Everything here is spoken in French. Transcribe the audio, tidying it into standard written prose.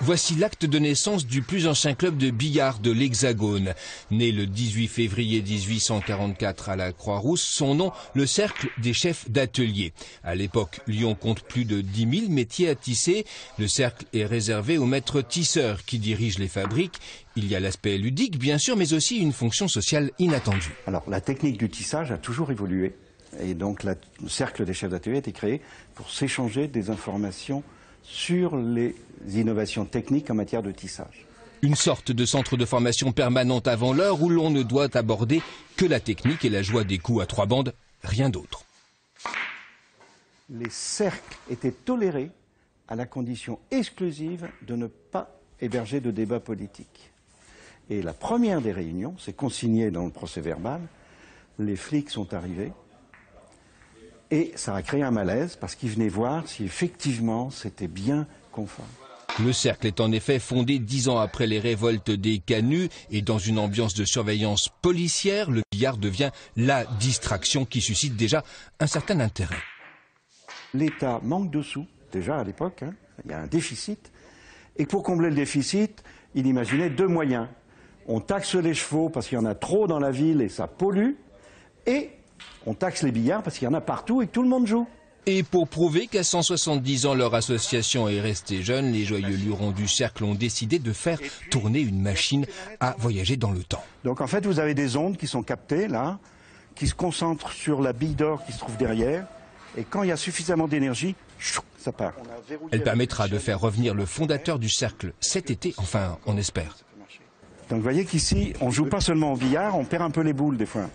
Voici l'acte de naissance du plus ancien club de billard de l'Hexagone. Né le 18 février 1844 à la Croix-Rousse, son nom, le Cercle des chefs d'atelier. À l'époque, Lyon compte plus de 10 000 métiers à tisser. Le cercle est réservé aux maîtres tisseurs qui dirigent les fabriques. Il y a l'aspect ludique, bien sûr, mais aussi une fonction sociale inattendue. Alors, la technique du tissage a toujours évolué. Et donc, le Cercle des chefs d'atelier a été créé pour s'échanger des informations sur les innovations techniques en matière de tissage. Une sorte de centre de formation permanente avant l'heure où l'on ne doit aborder que la technique et la joie des coups à trois bandes, rien d'autre. Les cercles étaient tolérés à la condition exclusive de ne pas héberger de débat politique. Et la première des réunions, c'est consigné dans le procès-verbal, les flics sont arrivés et ça a créé un malaise parce qu'ils venaient voir si effectivement c'était bien conforme. Le cercle est en effet fondé 10 ans après les révoltes des Canuts et dans une ambiance de surveillance policière, le billard devient la distraction qui suscite déjà un certain intérêt. L'État manque de sous, déjà à l'époque, il y a un déficit, et pour combler le déficit, il imaginait deux moyens. On taxe les chevaux parce qu'il y en a trop dans la ville et ça pollue, et on taxe les billards parce qu'il y en a partout et que tout le monde joue. Et pour prouver qu'à 170 ans leur association est restée jeune, les joyeux lurons du cercle ont décidé de faire tourner une machine à voyager dans le temps. Donc en fait vous avez des ondes qui sont captées là, qui se concentrent sur la bille d'or qui se trouve derrière, et quand il y a suffisamment d'énergie, ça part. Elle permettra de faire revenir le fondateur du cercle cet été, enfin on espère. Donc vous voyez qu'ici on joue pas seulement au billard, on perd un peu les boules des fois.